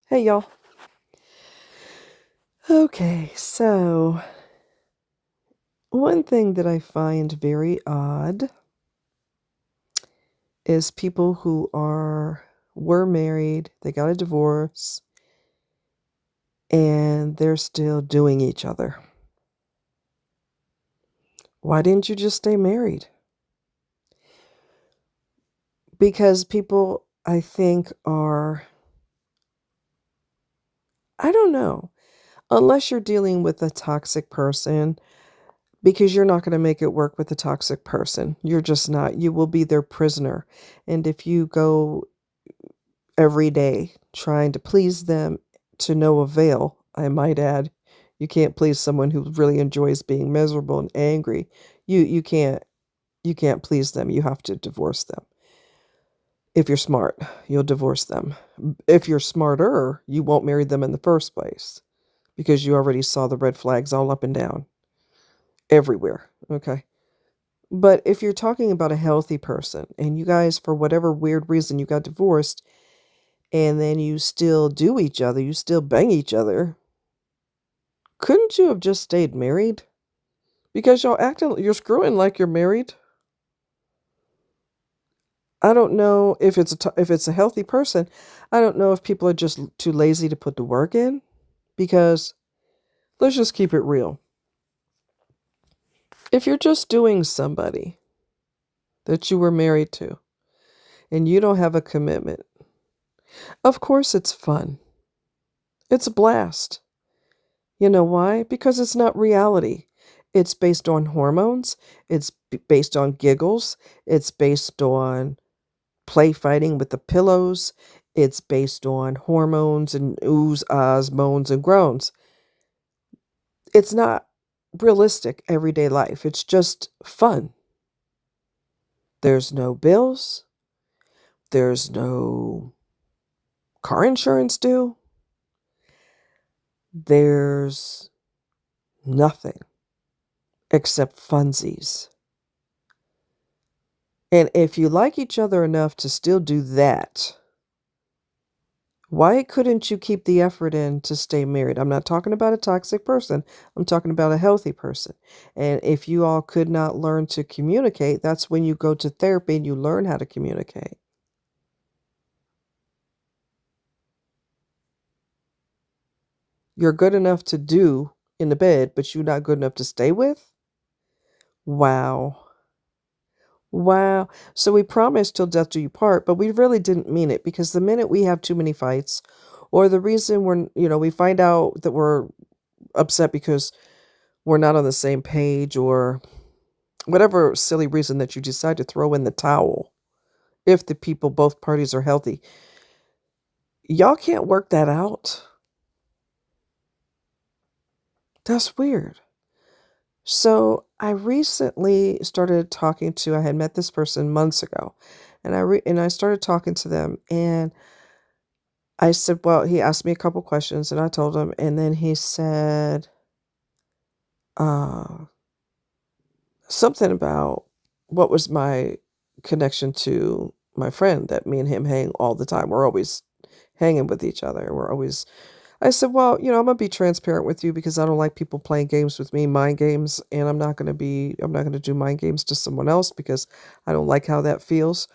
Hey, y'all. Okay, so one thing that I find very odd is people who were married, they got a divorce, and they're still doing each other. Why didn't you just stay married? Because people, I think, I don't know, unless you're dealing with a toxic person, because you're not going to make it work with a toxic person. You're just not. You will be their prisoner. And if you go every day trying to please them to no avail, I might add. You can't please someone who really enjoys being miserable and angry. You can't please them. You have to divorce them. If you're smart, you'll divorce them. If you're smarter, you won't marry them in the first place because you already saw the red flags all up and down everywhere. Okay. But if you're talking about a healthy person and you guys, for whatever weird reason, you got divorced and then you still do each other, you still bang each other, couldn't you have just stayed married? Because you're screwing like you're married. I don't know if if it's a healthy person. I don't know if people are just too lazy to put the work in. Because let's just keep it real. If you're just doing somebody that you were married to and you don't have a commitment, of course it's fun. It's a blast. You know why? Because it's not reality. It's based on hormones. It's based on giggles. It's based on play fighting with the pillows. It's based on hormones and oohs, ahs, moans, and groans. It's not realistic everyday life. It's just fun. There's no bills. There's no car insurance due. There's nothing except funsies. And if you like each other enough to still do that, why couldn't you keep the effort in to stay married? I'm not talking about a toxic person. I'm talking about a healthy person. And if you all could not learn to communicate, that's when you go to therapy and you learn how to communicate. You're good enough to do in the bed, but you're not good enough to stay with? Wow. Wow. So we promised till death do you part, but we really didn't mean it because the minute we have too many fights, or the reason we find out that we're upset because we're not on the same page, or whatever silly reason that you decide to throw in the towel, if the people, both parties are healthy, y'all can't work that out. That's weird. So I recently started talking I had met this person months ago, and I started talking to them, and I said, well, he asked me a couple questions and I told him, and then he said uh, something about what was my connection to my friend that me and him hang all the time. We're always hanging with each other. I said, well, I'm going to be transparent with you because I don't like people playing games with me, mind games, and I'm not going to do mind games to someone else because I don't like how that feels.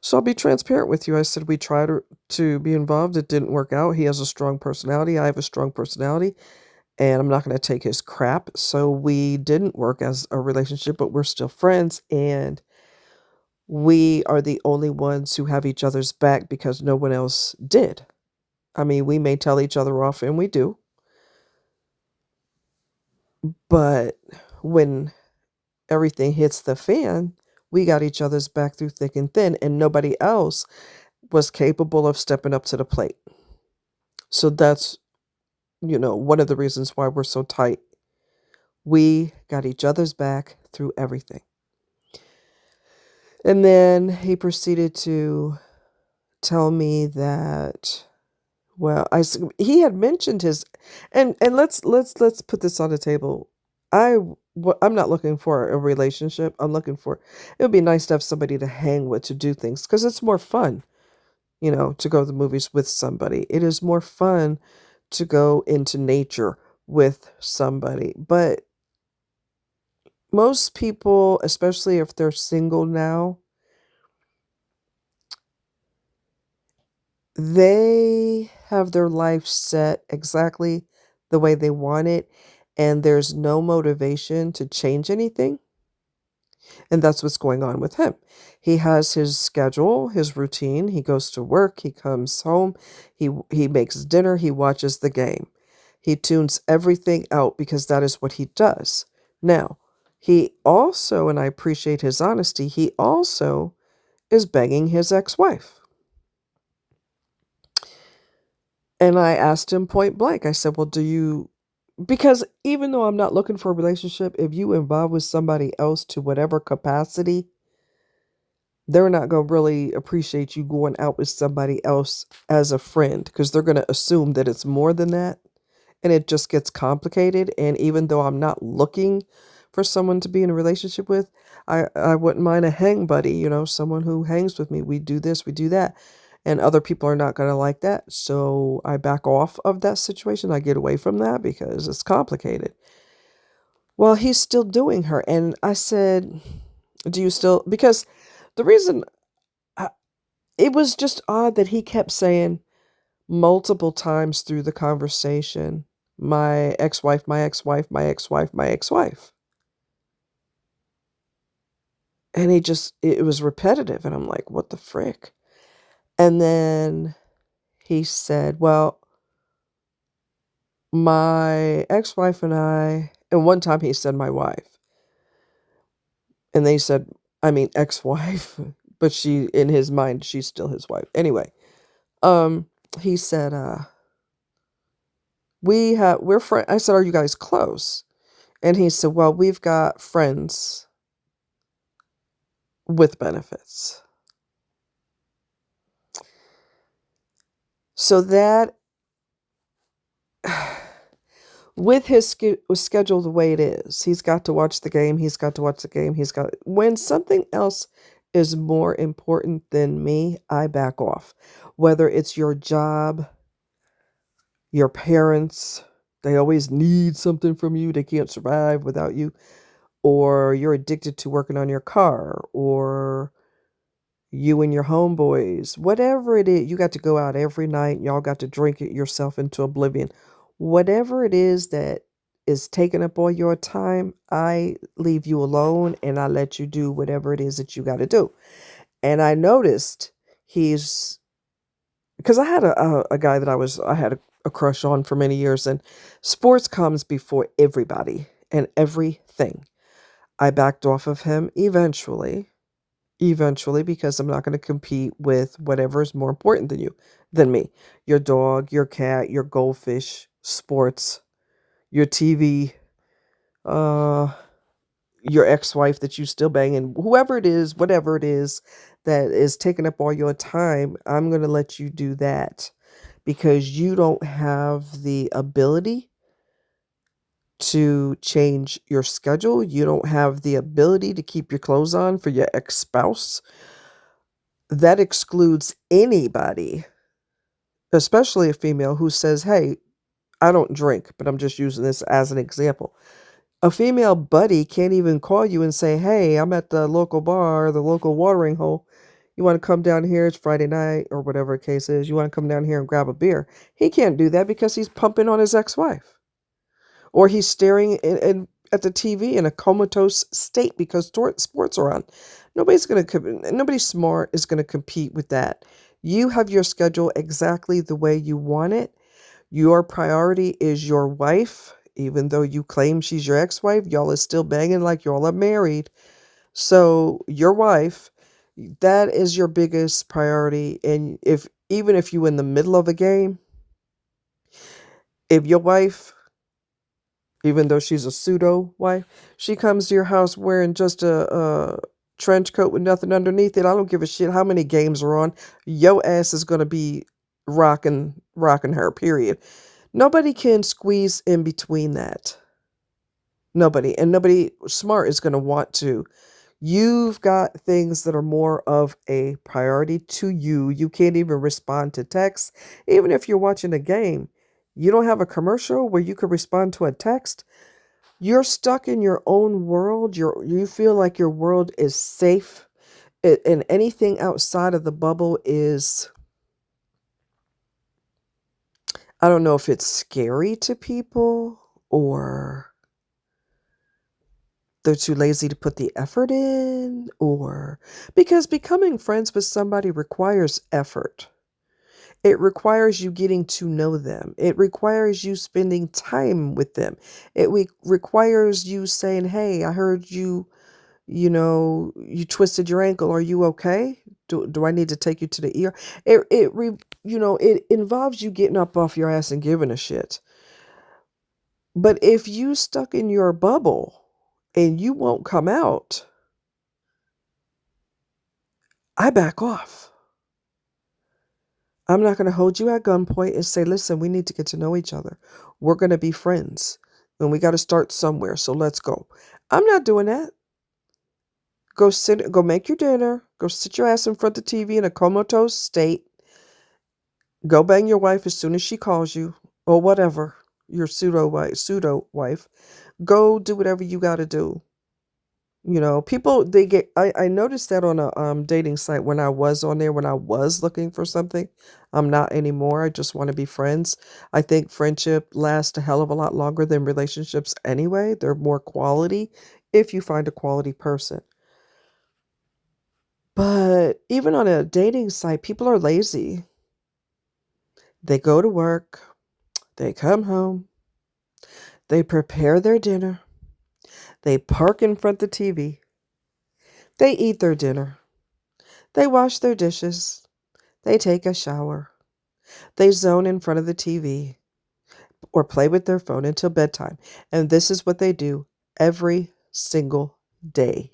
So I'll be transparent with you. I said, we tried to be involved. It didn't work out. He has a strong personality. I have a strong personality, and I'm not going to take his crap. So we didn't work as a relationship, but we're still friends, and we are the only ones who have each other's back because no one else did. I mean, we may tell each other off, and we do, but when everything hits the fan, we got each other's back through thick and thin, and nobody else was capable of stepping up to the plate. So that's, one of the reasons why we're so tight. We got each other's back through everything. And then he proceeded to tell me that, well, he had mentioned his, and let's put this on the table. I'm not looking for a relationship. It would be nice to have somebody to hang with to do things because it's more fun. to go to the movies with somebody. It is more fun to go into nature with somebody. But most people, especially if they're single now, they have their life set exactly the way they want it, and there's no motivation to change anything. And that's what's going on with him. He has his schedule, his routine. He goes to work, he comes home, he makes dinner, he watches the game. He tunes everything out because that is what he does. Now, he also, and I appreciate his honesty, he also is begging his ex-wife. And I asked him point blank. I said, "Well, do you," because even though I'm not looking for a relationship, if you involve with somebody else to whatever capacity, they're not going to really appreciate you going out with somebody else as a friend because they're going to assume that it's more than that, and it just gets complicated. And even though I'm not looking for someone to be in a relationship with, I wouldn't mind a hang buddy, someone who hangs with me. We do this, we do that. And other people are not going to like that. So I back off of that situation. I get away from that because it's complicated. Well, he's still doing her. And I said, "Do you still?" Because the reason it was just odd that he kept saying multiple times through the conversation, "My ex-wife, my ex-wife, my ex-wife, my ex-wife." And it was repetitive. And I'm like, what the frick? And then he said, "Well, my ex-wife and and one time he said my wife. And they said, I mean, ex-wife, but in his mind, she's still his wife. Anyway, um, he said, we're friends. I said, "Are you guys close?" And he said, "Well, we've got friends with benefits." So that, with his schedule the way it is, he's got to watch the game. He's got to watch the game. When something else is more important than me, I back off. Whether it's your job, your parents, they always need something from you. They can't survive without you. Or you're addicted to working on your car, or you and your homeboys, whatever it is, you got to go out every night and y'all got to drink it yourself into oblivion. Whatever it is that is taking up all your time, I leave you alone and I let you do whatever it is that you got to do. And I noticed he's because I had a guy that I had a crush on for many years, and sports comes before everybody and everything. I backed off of him eventually, because I'm not going to compete with whatever is more important than me. Your dog, your cat, your goldfish, sports, your TV, uh, your ex-wife that you still bang, and whoever it is, whatever it is that is taking up all your time, I'm going to let you do that because you don't have the ability to change your schedule. You don't have the ability to keep your clothes on for your ex-spouse. That excludes anybody, especially a female who says, "Hey, I don't drink," but I'm just using this as an example. A female buddy can't even call you and say, "Hey, I'm at the local bar, the local watering hole. You want to come down here? It's Friday night," or whatever the case is. "You want to come down here and grab a beer?" He can't do that because he's pumping on his ex-wife. Or he's staring at the TV in a comatose state because sports are on. Nobody smart is going to compete with that. You have your schedule exactly the way you want it. Your priority is your wife, even though you claim she's your ex-wife. Y'all is still banging like y'all are married. So your wife, that is your biggest priority. And even if you in the middle of a game, if your wife, even though she's a pseudo wife, she comes to your house wearing just a trench coat with nothing underneath it, I don't give a shit how many games are on. Your ass is gonna be rocking her, period. Nobody can squeeze in between that. Nobody. And nobody smart is gonna want to, You've got things that are more of a priority to you. You can't even respond to texts. Even if you're watching a game, you don't have a commercial where you could respond to a text. You're stuck in your own world. You feel like your world is safe. And anything outside of the bubble is, I don't know if it's scary to people or they're too lazy to put the effort in, or because becoming friends with somebody requires effort. It requires you getting to know them. It requires you spending time with them. Requires you saying, "Hey, I heard you twisted your ankle. Are you okay? Do I need to take you to the ER?" It involves you getting up off your ass and giving a shit. But if you stuck in your bubble and you won't come out, I back off. I'm not going to hold you at gunpoint and say, "Listen, we need to get to know each other. We're going to be friends and we got to start somewhere. So let's go." I'm not doing that. Go make your dinner, go sit your ass in front of the TV in a comatose state. Go bang your wife as soon as she calls you or whatever, your pseudo wife. Go do whatever you got to do. People I noticed that on a dating site when I was on there when I was looking for something. I'm not anymore. I just want to be friends. I think friendship lasts a hell of a lot longer than relationships anyway. They're more quality if you find a quality person. But even on a dating site, people are lazy. They go to work, they come home, they prepare their dinner, they park in front of the TV, they eat their dinner, they wash their dishes, they take a shower, they zone in front of the TV or play with their phone until bedtime. And this is what they do every single day.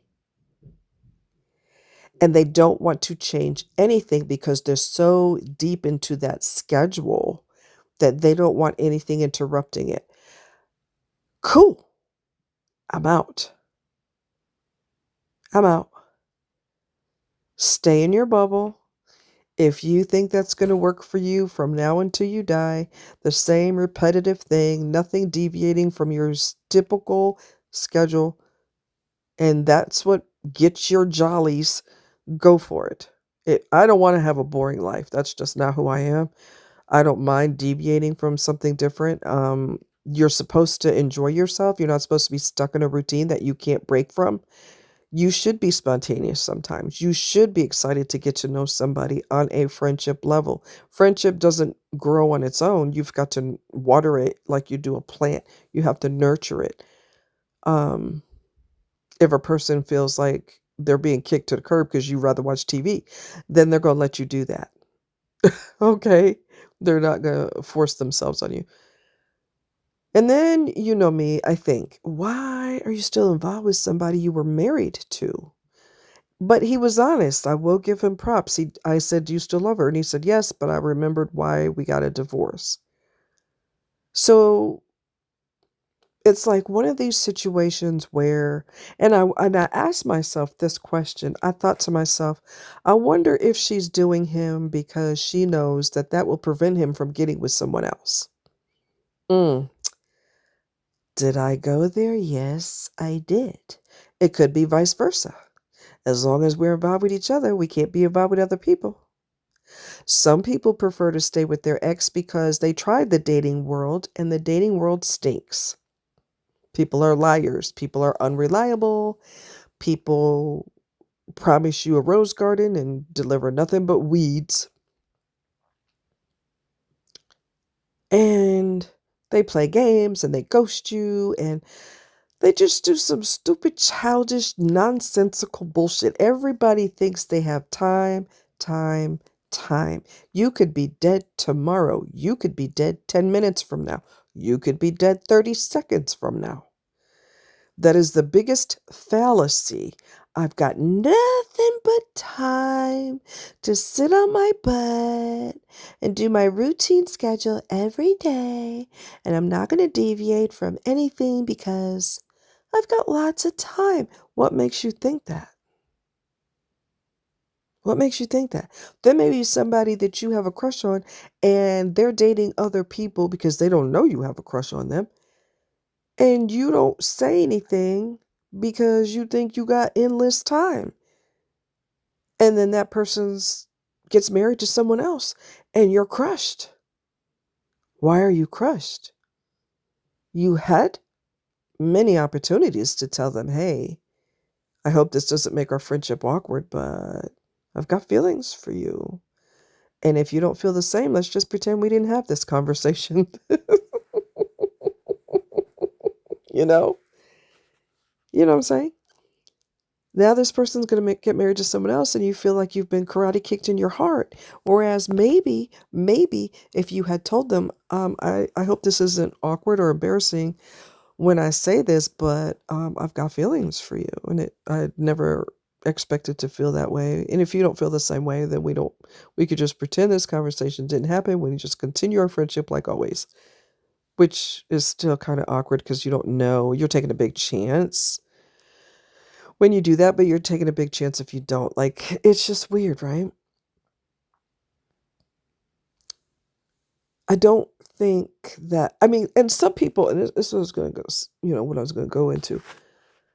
And they don't want to change anything because they're so deep into that schedule that they don't want anything interrupting it. Cool. I'm out. I'm out. Stay in your bubble. If you think that's going to work for you from now until you die, the same repetitive thing, nothing deviating from your typical schedule, and that's what gets your jollies, go for it. I don't want to have a boring life. That's just not who I am. I don't mind deviating from something different. You're supposed to enjoy yourself. You're not supposed to be stuck in a routine that you can't break from. You should be spontaneous sometimes. You should be excited to get to know somebody on a friendship level. Friendship doesn't grow on its own. You've got to water it like you do a plant. You have to nurture it. Um, if a person feels like they're being kicked to the curb because you rather watch TV, then they're going to let you do that. Okay? They're not going to force themselves on you. And then, you know me, I think, why are you still involved with somebody you were married to? But he was honest. I will give him props. I said, "Do you still love her?" And he said, "Yes," but I remembered why we got a divorce. So it's like one of these situations where, and I asked myself this question. I thought to myself, I wonder if she's doing him because she knows that that will prevent him from getting with someone else. Mm. Did I go there? Yes, I did. It could be vice versa. As long as we're involved with each other, we can't be involved with other people. Some people prefer to stay with their ex because they tried the dating world and the dating world stinks. People are liars. People are unreliable. People promise you a rose garden and deliver nothing but weeds. And they play games and they ghost you and they just do some stupid, childish, nonsensical bullshit. Everybody thinks they have time, time, time. You could be dead tomorrow. You could be dead 10 minutes from now. You could be dead 30 seconds from now. That is the biggest fallacy. I've got nothing but time to sit on my butt and do my routine schedule every day, and I'm not going to deviate from anything because I've got lots of time. What makes you think that? What makes you think that? There may be somebody that you have a crush on and they're dating other people because they don't know you have a crush on them. And you don't say anything because you think you got endless time. And then that person's gets married to someone else and you're crushed. Why are you crushed? You had many opportunities to tell them, hey, I hope this doesn't make our friendship awkward, but I've got feelings for you. And if you don't feel the same, let's just pretend we didn't have this conversation. you know? You know what I'm saying? Now this person's going to get married to someone else and you feel like you've been karate kicked in your heart. Whereas maybe if you had told them, I hope this isn't awkward or embarrassing when I say this, but I've got feelings for you. And I never expected to feel that way. And if you don't feel the same way, then we could just pretend this conversation didn't happen. We can just continue our friendship like always, which is still kind of awkward because you don't know. You're taking a big chance when you do that, but you're taking a big chance if you don't. Like, it's just weird, right? I don't think that, I mean, and some people, and this was going to go, what I was going to go into.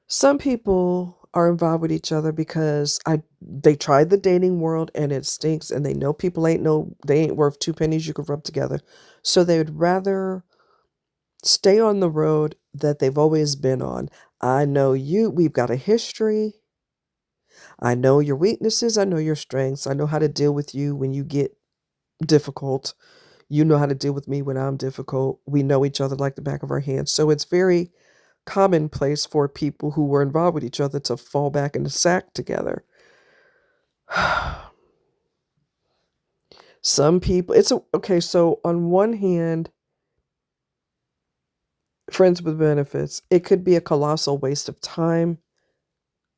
Some people are involved with each other because they tried the dating world and it stinks and they know people they ain't worth two pennies you could rub together. So they would rather stay on the road that they've always been on. I know you, we've got a history. I know your weaknesses, I know your strengths. I know how to deal with you when you get difficult. You know how to deal with me when I'm difficult. We know each other like the back of our hands. So it's very commonplace for people who were involved with each other to fall back in the sack together. Some people, okay, so on one hand, friends with benefits, it could be a colossal waste of time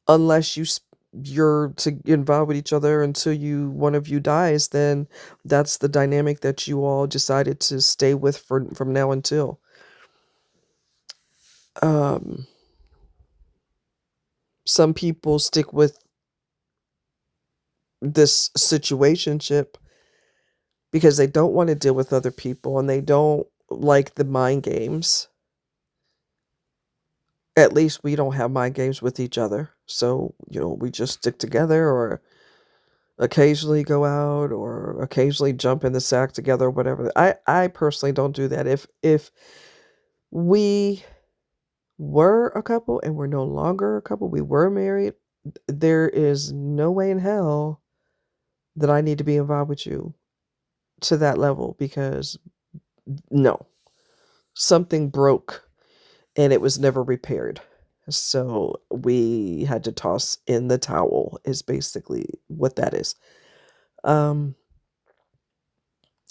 unless you're to involved with each other until one of you dies. Then that's the dynamic that you all decided to stay with from now until. Um, some people stick with this situationship because they don't want to deal with other people and they don't like the mind games. At least we don't have mind games with each other. So, we just stick together or occasionally go out or occasionally jump in the sack together or whatever. I personally don't do that. If we were a couple and we're no longer a couple, we were married, there is no way in hell that I need to be involved with you to that level because no, something broke and it was never repaired. So we had to toss in the towel is basically what that is. Um,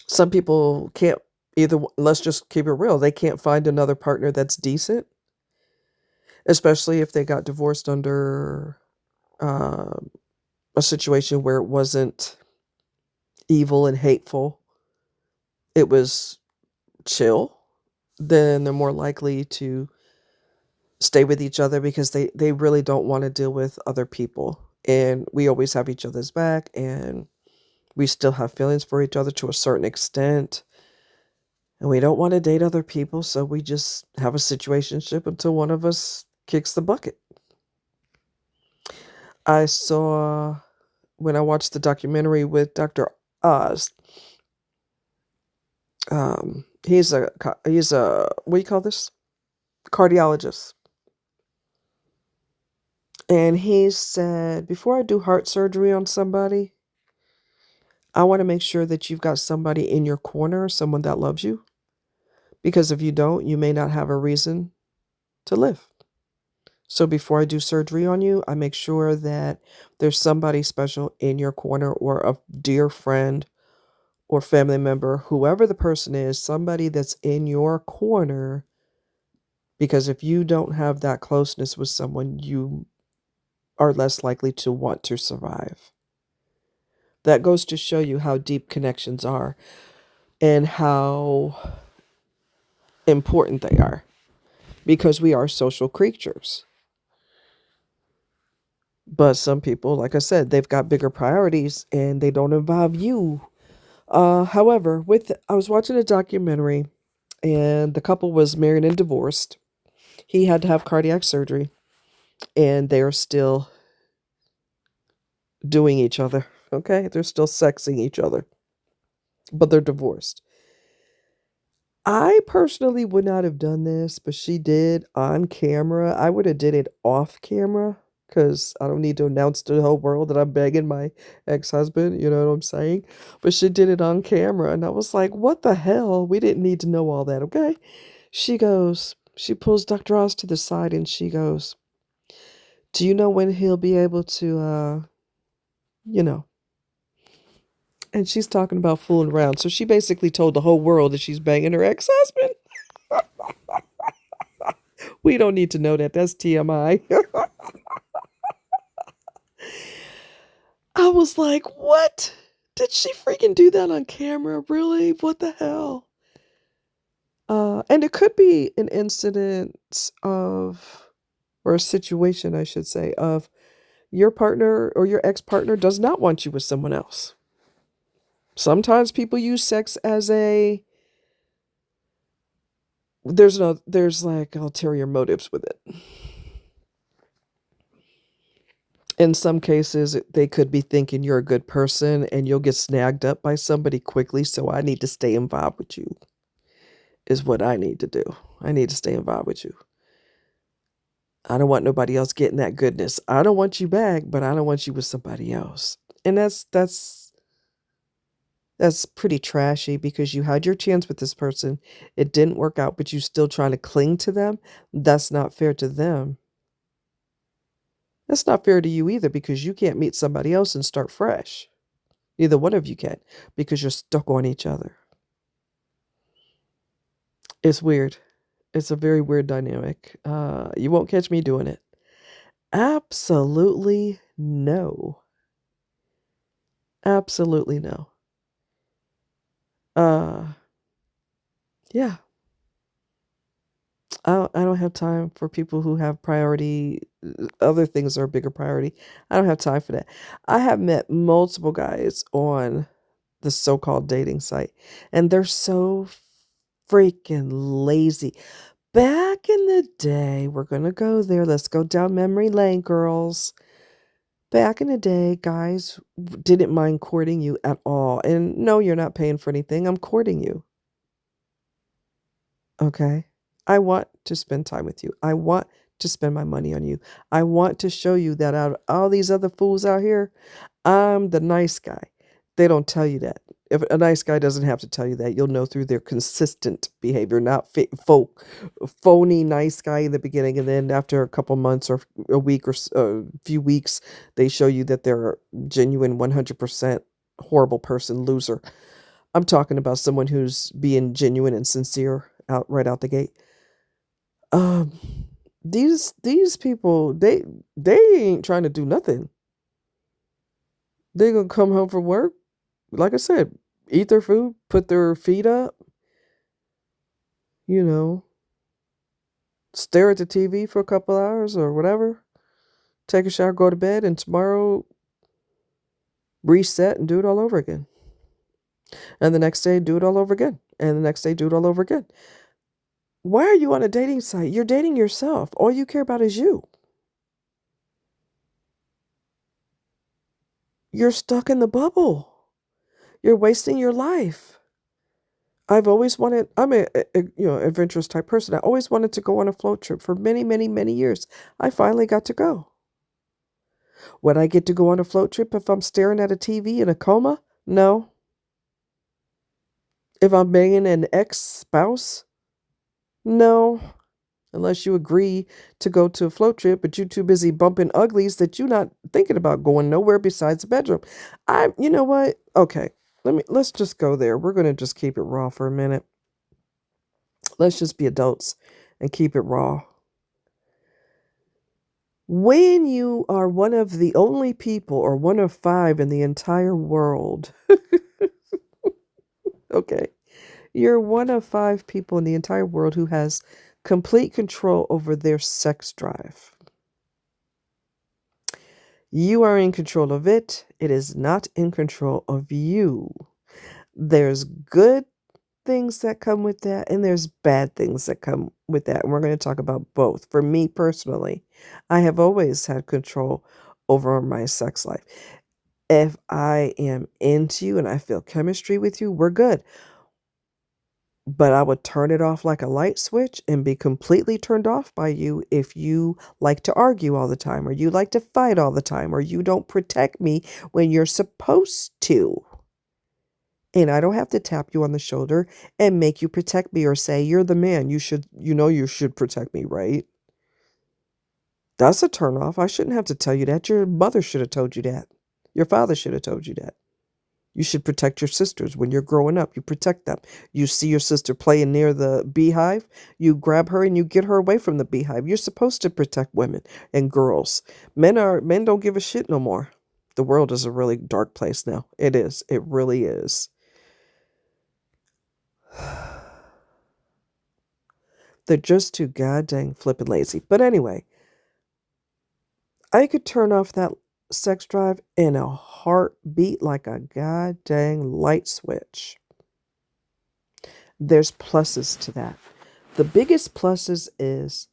some people can't let's just keep it real. They can't find another partner that's decent, especially if they got divorced under uh, a situation where it wasn't evil and hateful. It was chill. Then they're more likely to stay with each other because they really don't want to deal with other people. And we always have each other's back and we still have feelings for each other to a certain extent. And we don't want to date other people, so we just have a situationship until one of us kicks the bucket. I saw when I watched the documentary with Dr. Oz. He's a what do you call this? Cardiologist. And he said, before I do heart surgery on somebody, I want to make sure that you've got somebody in your corner, someone that loves you. Because if you don't, you may not have a reason to live. So before I do surgery on you, I make sure that there's somebody special in your corner or a dear friend or family member, whoever the person is, somebody that's in your corner. Because if you don't have that closeness with someone, you are less likely to want to survive. That goes to show you how deep connections are and how important they are because we are social creatures. But some people, like I said, they've got bigger priorities and they don't involve you. However, with I was watching a documentary and the couple was married and divorced. He had to have cardiac surgery and they're still doing each other. Okay? They're still sexing each other, but they're divorced. I personally would not have done this, but she did on camera. I would have did it off camera because I don't need to announce to the whole world that I'm begging my ex-husband, you know what I'm saying? But she did it on camera and I was like, what the hell? We didn't need to know all that, okay? She pulls Dr. Oz to the side and she goes, do you know when he'll be able to, you know, and she's talking about fooling around. So she basically told the whole world that she's banging her ex-husband. We don't need to know that. That's TMI. I was like, what? Did she freaking do that on camera? Really? What the hell? And it could be an incident of, or a situation, I should say, of your partner or your ex partner does not want you with someone else. Sometimes people use sex as a, there's like ulterior motives with it. In some cases, they could be thinking you're a good person and you'll get snagged up by somebody quickly. So I need to stay involved with you, is what I need to do. I need to stay involved with you. I don't want nobody else getting that goodness. I don't want you back, but I don't want you with somebody else. And that's pretty trashy because you had your chance with this person. It didn't work out, but you still trying to cling to them. That's not fair to them. That's not fair to you either because you can't meet somebody else and start fresh. Neither one of you can because you're stuck on each other. It's weird. It's a very weird dynamic. You won't catch me doing it. Absolutely no. Absolutely no. Uh, yeah. I don't have time for people who have priority. Other things are a bigger priority. I don't have time for that. I have met multiple guys on the so-called dating site, and they're so freaking lazy. Back in the day, we're gonna go there. Let's go down memory lane, girls. Back in the day, guys didn't mind courting you at all. And no, you're not paying for anything. I'm courting you. Okay? I want to spend time with you. I want to spend my money on you. I want to show you that out of all these other fools out here, I'm the nice guy. They don't tell you that. If a nice guy doesn't have to tell you that, you'll know through their consistent behavior, not phony nice guy in the beginning, and then after a couple months or a week or a few weeks, they show you that they're a genuine 100% horrible person, loser. I'm talking about someone who's being genuine and sincere out right out the gate. Um, these people, they ain't trying to do nothing. They gonna come home from work, like I said, eat their food, put their feet up, you know, stare at the TV for a couple hours or whatever, take a shower, go to bed, and tomorrow reset and do it all over again. And the next day, do it all over again. And the next day, do it all over again. Why are you on a dating site? You're dating yourself. All you care about is you. You're stuck in the bubble. You're wasting your life. I've always wanted, I'm a adventurous type person. I always wanted to go on a float trip for many, many, many years. I finally got to go. Would I get to go on a float trip if I'm staring at a TV in a coma? No. If I'm banging an ex-spouse? No. Unless you agree to go to a float trip, but you're too busy bumping uglies that you're not thinking about going nowhere besides the bedroom. You know what? Okay, let's just go there. We're gonna just keep it raw for a minute. Let's just be adults and keep it raw. When you are one of the only people or one of five in the entire world, okay, you're one of five people in the entire world who has complete control over their sex drive. You are in control of it. It is not in control of you. There's good things that come with that, and there's bad things that come with that. And we're going to talk about both. For me personally, I have always had control over my sex life. If I am into you and I feel chemistry with you, we're good. But I would turn it off like a light switch and be completely turned off by you if you like to argue all the time, or you like to fight all the time, or you don't protect me when you're supposed to. And I don't have to tap you on the shoulder and make you protect me or say, you're the man. You should protect me, right? That's a turn off. I shouldn't have to tell you that. Your mother should have told you that. Your father should have told you that. You should protect your sisters when you're growing up. You protect them. You see your sister playing near the beehive, you grab her and you get her away from the beehive. You're supposed to protect women and girls. Men don't give a shit no more. The world is a really dark place now. It is. It really is. They're just too goddamn flippin' lazy. But anyway, I could turn off that sex drive in a heartbeat like a goddamn light switch. There's pluses to that. The biggest pluses is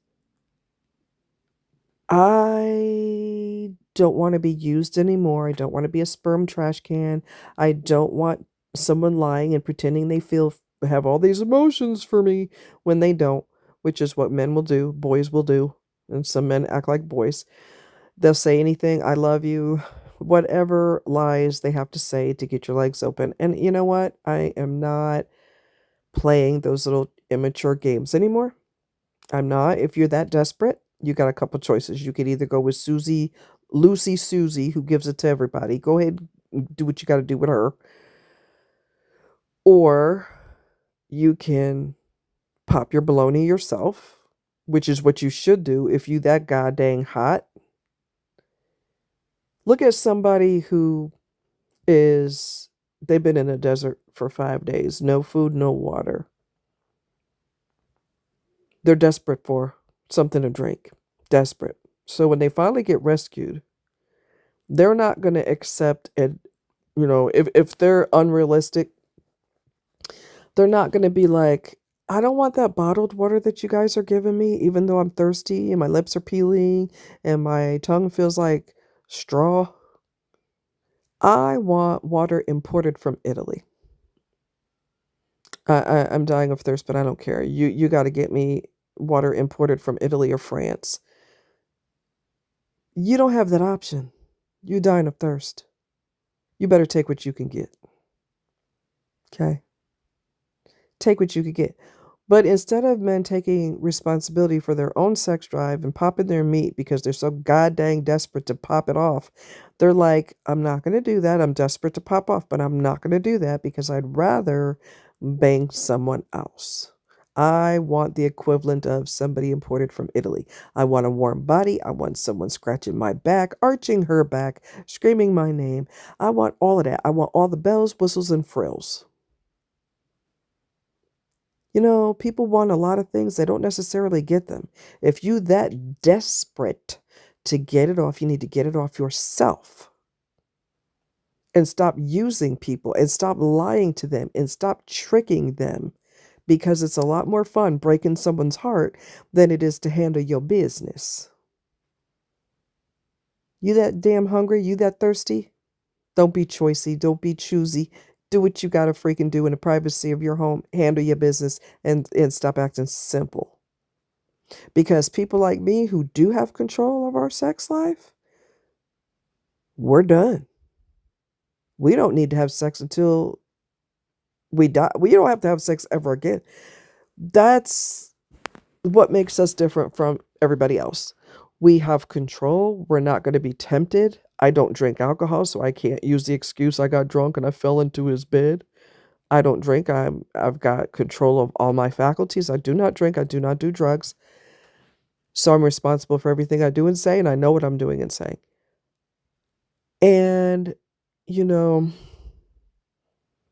I don't want to be used anymore. I don't want to be a sperm trash can. I don't want someone lying and pretending they have all these emotions for me when they don't, which is what men will do, boys will do, and some men act like boys. They'll say anything, I love you, whatever lies they have to say to get your legs open. And you know what? I am not playing those little immature games anymore. I'm not. If you're that desperate, you got a couple choices. You could either go with Lucy Susie, who gives it to everybody. Go ahead and do what you got to do with her. Or you can pop your baloney yourself, which is what you should do if you that goddamn hot. Look at somebody they've been in a desert for 5 days, no food, no water. They're desperate for something to drink, desperate. So when they finally get rescued, they're not going to accept it. If they're unrealistic, they're not going to be like, I don't want that bottled water that you guys are giving me, even though I'm thirsty and my lips are peeling and my tongue feels like straw. I want water imported from Italy. I'm dying of thirst, but I don't care. You got to get me water imported from Italy or France. You don't have that option. You dying of thirst. You better take what you can get. Okay? Take what you can get. But instead of men taking responsibility for their own sex drive and popping their meat because they're so goddamn desperate to pop it off, they're like, I'm not going to do that. I'm desperate to pop off, but I'm not going to do that because I'd rather bang someone else. I want the equivalent of somebody imported from Italy. I want a warm body. I want someone scratching my back, arching her back, screaming my name. I want all of that. I want all the bells, whistles, and frills. People want a lot of things. They don't necessarily get them. If you that desperate to get it off, you need to get it off yourself. And stop using people and stop lying to them and stop tricking them, because it's a lot more fun breaking someone's heart than it is to handle your business. You that damn hungry? You that thirsty? Don't be choicy. Don't be choosy. Do what you gotta freaking do in the privacy of your home. Handle your business and stop acting simple. Because people like me who do have control of our sex life, we're done. We don't need to have sex until we die. We don't have to have sex ever again. That's what makes us different from everybody else. We have control. We're not going to be tempted. I don't drink alcohol, so I can't use the excuse I got drunk and I fell into his bed. I don't drink. I've got control of all my faculties. I do not drink. I do not do drugs. So I'm responsible for everything I do and say, and I know what I'm doing and saying. And, you know,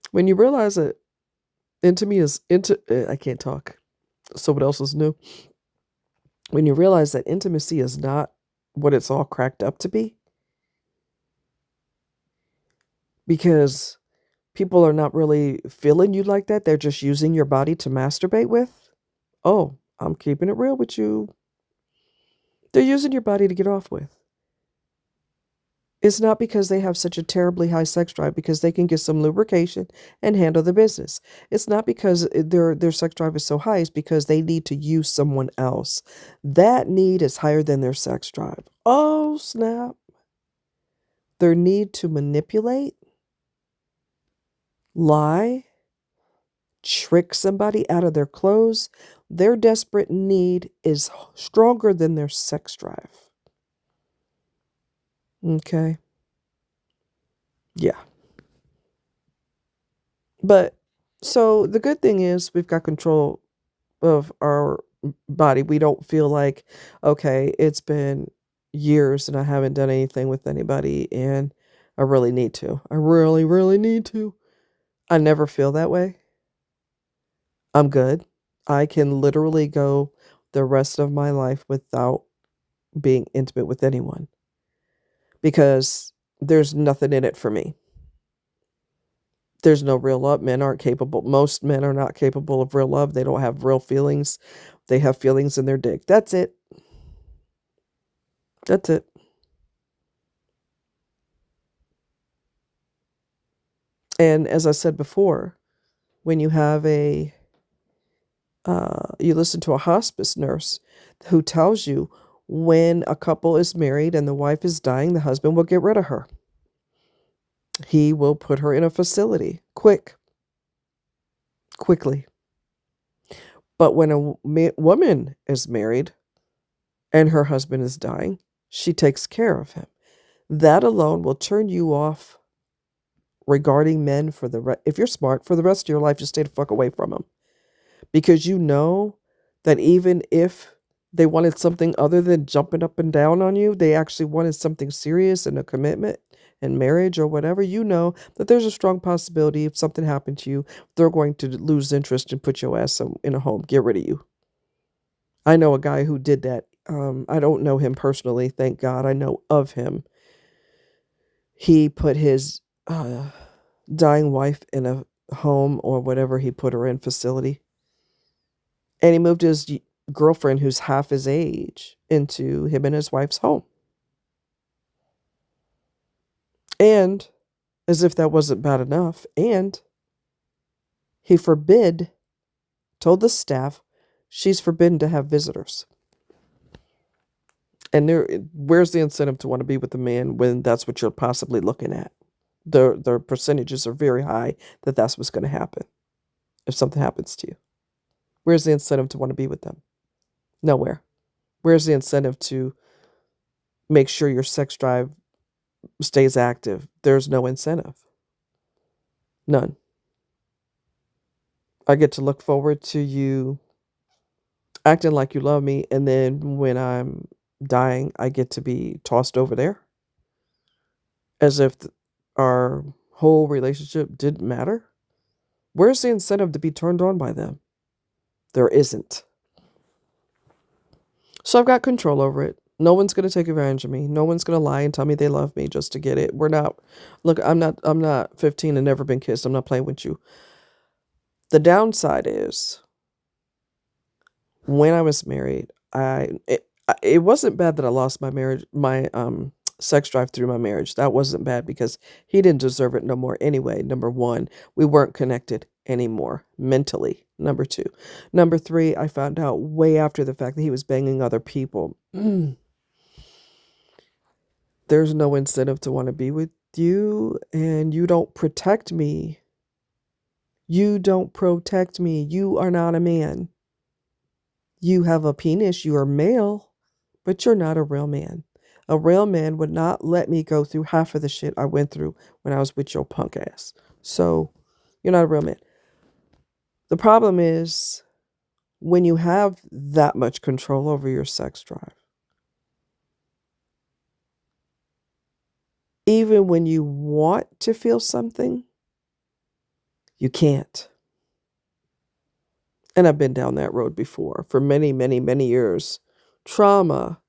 when you realize that I can't talk. So what else is new? When you realize that intimacy is not what it's all cracked up to be, because people are not really feeling you like that. They're just using your body to masturbate with. Oh, I'm keeping it real with you. They're using your body to get off with. It's not because they have such a terribly high sex drive because they can get some lubrication and handle the business. It's not because their sex drive is so high, it's because they need to use someone else. That need is higher than their sex drive. Oh, snap. Their need to manipulate, lie, trick somebody out of their clothes, their desperate need is stronger than their sex drive. Okay? Yeah. But so the good thing is we've got control of our body. We don't feel like, okay, it's been years and I haven't done anything with anybody and I really need to. I really, really need to. I never feel that way. I'm good. I can literally go the rest of my life without being intimate with anyone because there's nothing in it for me. There's no real love. Men aren't capable. Most men are not capable of real love. They don't have real feelings. They have feelings in their dick. That's it. That's it. And as I said before, when you have you listen to a hospice nurse who tells you when a couple is married and the wife is dying, the husband will get rid of her. He will put her in a facility quickly. But when a woman is married and her husband is dying, she takes care of him. That alone will turn you off regarding men for if you're smart, for the rest of your life, just stay the fuck away from them. Because you know that even if they wanted something other than jumping up and down on you, they actually wanted something serious and a commitment and marriage or whatever, you know that there's a strong possibility if something happened to you, they're going to lose interest and put your ass in a home, get rid of you. I know a guy who did that. I don't know him personally, thank God. I know of him. He put his dying wife in a home or whatever he put her in facility. And he moved his girlfriend, who's half his age, into him and his wife's home. And as if that wasn't bad enough, and he told the staff, she's forbidden to have visitors. And where's the incentive to want to be with a man when that's what you're possibly looking at? The percentages are very high that that's what's going to happen if something happens to you. Where's the incentive to want to be with them? Nowhere. Where's the incentive to make sure your sex drive stays active? There's no incentive. None. I get to look forward to you acting like you love me, and then when I'm dying, I get to be tossed over there as if our whole relationship didn't matter. Where's the incentive to be turned on by them? There isn't. So I've got control over it. No one's going to take advantage of me. No one's going to lie and tell me they love me just to get it. Look, I'm not 15 and never been kissed. I'm not playing with you. The downside is when I was married, it wasn't bad that I lost my sex drive through my marriage. That wasn't bad because he didn't deserve it no more anyway. Number one, we weren't connected anymore mentally. Number two. Number three, I found out way after the fact that he was banging other people. There's no incentive to want to be with you, and you don't protect me. You don't protect me. You are not a man. You have a penis. You are male, but you're not a real man. A real man would not let me go through half of the shit I went through when I was with your punk ass. So, you're not a real man. The problem is when you have that much control over your sex drive, even when you want to feel something, you can't. And I've been down that road before for many, many, many years. Trauma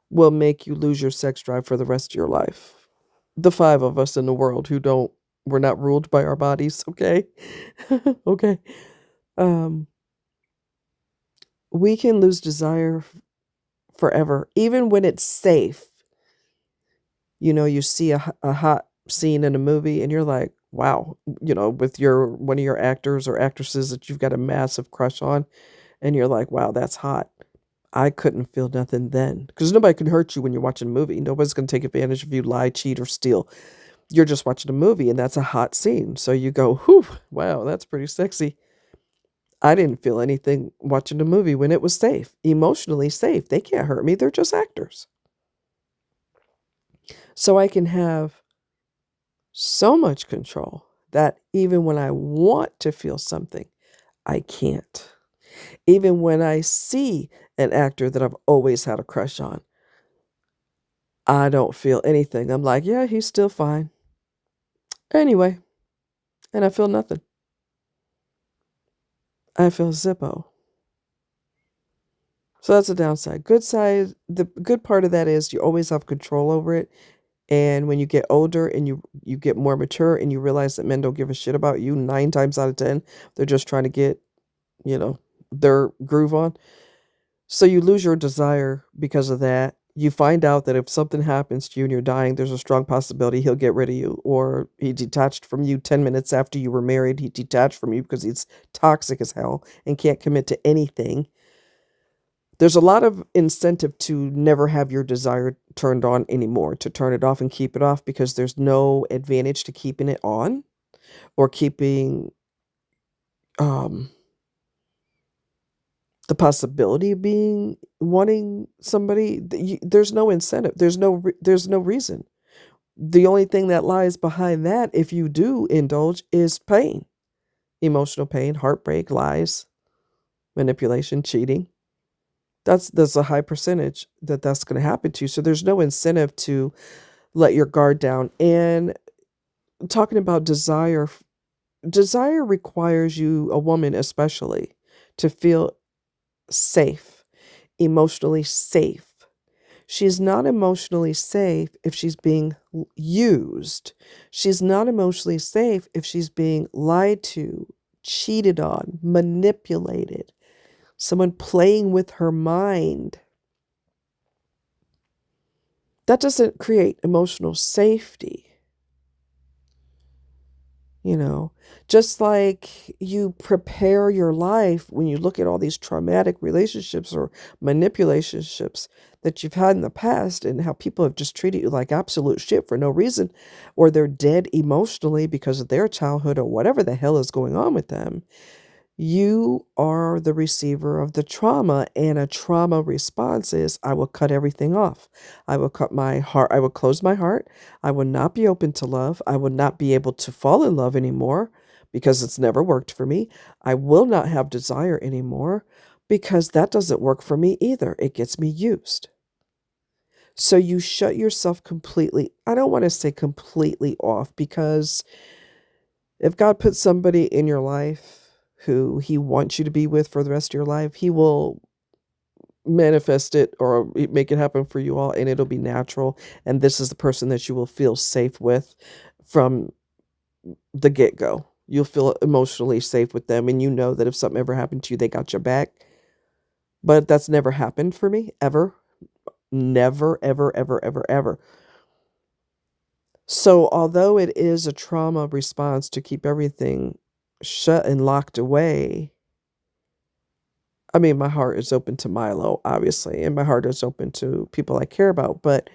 will make you lose your sex drive for the rest of your life. The five of us in the world who don't, we're not ruled by our bodies, okay? Okay. Um, we can lose desire forever, even when it's safe. You see a hot scene in a movie and you're like, wow, with your one of your actors or actresses that you've got a massive crush on, and you're like, wow, that's hot. I couldn't feel nothing then because nobody can hurt you when you're watching a movie. Nobody's going to take advantage of you, lie, cheat, or steal. You're just watching a movie and that's a hot scene. So you go, whew, wow, that's pretty sexy. I didn't feel anything watching the movie when it was safe, emotionally safe. They can't hurt me. They're just actors. So I can have so much control that even when I want to feel something, I can't. Even when I see an actor that I've always had a crush on, I don't feel anything. I'm like, yeah, he's still fine. Anyway, and I feel nothing. I feel zippo. So that's the downside. Good side, the good part of that is you always have control over it. And when you get older and you get more mature and you realize that men don't give a shit about you 9 times out of 10, they're just trying to get, you know, their groove on. So you lose your desire because of that. You find out that if something happens to you and you're dying, there's a strong possibility he'll get rid of you, or he detached from you 10 minutes after you were married. He detached from you because he's toxic as hell and can't commit to anything. There's a lot of incentive to never have your desire turned on anymore, to turn it off and keep it off because there's no advantage to keeping it on or keeping um the possibility of being wanting somebody. There's no incentive. There's no reason. The only thing that lies behind that, if you do indulge, is pain, emotional pain, heartbreak, lies, manipulation, cheating. There's a high percentage that's going to happen to you. So there's no incentive to let your guard down. And talking about desire, desire requires you, a woman especially, to feel safe, emotionally safe. She's not emotionally safe if she's being used. She's not emotionally safe if she's being lied to, cheated on, manipulated, someone playing with her mind. That doesn't create emotional safety. You know, just like you prepare your life when you look at all these traumatic relationships or manipulationships that you've had in the past and how people have just treated you like absolute shit for no reason, or they're dead emotionally because of their childhood or whatever the hell is going on with them. You are the receiver of the trauma, and a trauma response is I will cut everything off. I will cut my heart. I will close my heart. I will not be open to love. I will not be able to fall in love anymore because it's never worked for me. I will not have desire anymore because that doesn't work for me either. It gets me used. So you shut yourself completely. I don't want to say completely off because if God puts somebody in your life who he wants you to be with for the rest of your life, he will manifest it or make it happen for you all and it'll be natural. And this is the person that you will feel safe with from the get go. You'll feel emotionally safe with them and you know that if something ever happened to you, they got your back. But that's never happened for me ever. Never, ever, ever, ever, ever. So, although it is a trauma response to keep everything shut and locked away, I mean, my heart is open to Milo, obviously, and my heart is open to people I care about. But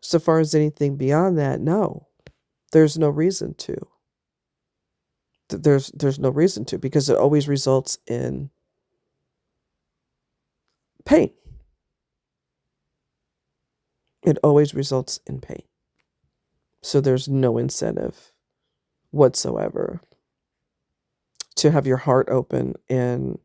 so far as anything beyond that, no, there's no reason to. There's no reason to because it always results in pain. It always results in pain. So there's no incentive whatsoever to have your heart open and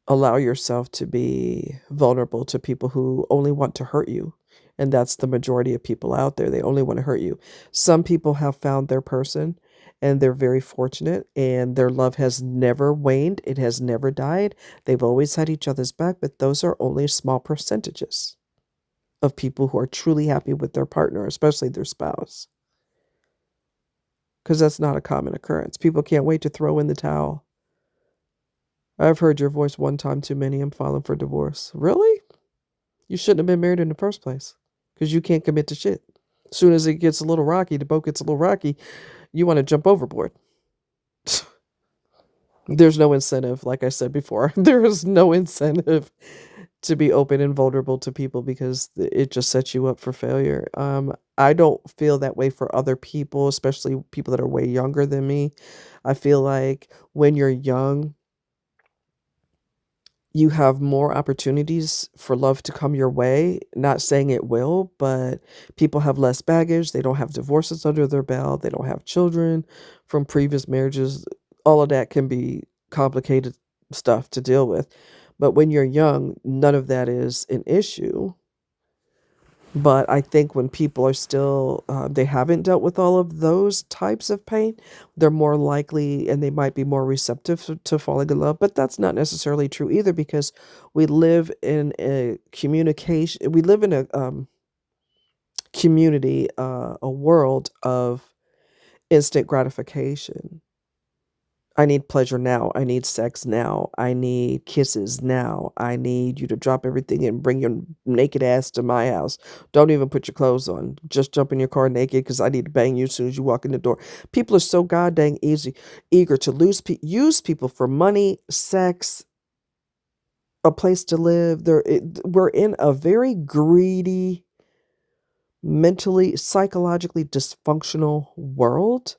allow yourself to be vulnerable to people who only want to hurt you. And that's the majority of people out there. They only want to hurt you. Some people have found their person and they're very fortunate and their love has never waned. It has never died. They've always had each other's back, but those are only small percentages. of people who are truly happy with their partner, especially their spouse, because that's not a common occurrence. People can't wait to throw in the towel. I've heard your voice one time too many. I'm filing for divorce. Really? You shouldn't have been married in the first place because you can't commit to shit. As soon as it gets a little rocky, the boat gets a little rocky, you want to jump overboard. There's no incentive, like I said before, there is no incentive to be open and vulnerable to people because it just sets you up for failure. I don't feel that way for other people, especially people that are way younger than me. I feel like when you're young, you have more opportunities for love to come your way. Not saying it will, but people have less baggage. They don't have divorces under their belt. They don't have children from previous marriages. All of that can be complicated stuff to deal with. But when you're young, none of that is an issue. But I think when people are still, they haven't dealt with all of those types of pain, they're more likely and they might be more receptive to falling in love. But that's not necessarily true either because we live in a communication, we live in a community, a world of instant gratification. I need pleasure now. I need sex now. I need kisses now. I need you to drop everything and bring your naked ass to my house. Don't even put your clothes on. Just jump in your car naked because I need to bang you as soon as you walk in the door. People are so goddamn eager to use people for money, sex, a place to live. We're in a very greedy, mentally, psychologically dysfunctional world.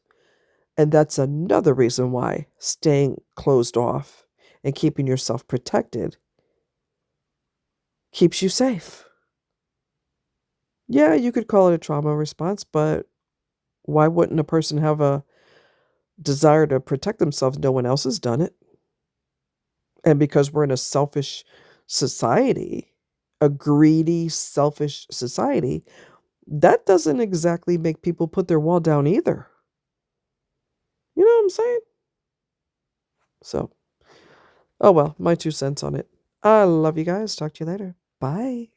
And that's another reason why staying closed off and keeping yourself protected keeps you safe. Yeah, you could call it a trauma response, but why wouldn't a person have a desire to protect themselves? No one else has done it. And because we're in a selfish society, a greedy, selfish society, that doesn't exactly make people put their wall down either. You know what I'm saying? So, oh well, my 2 cents on it. I love you guys. Talk to you later. Bye.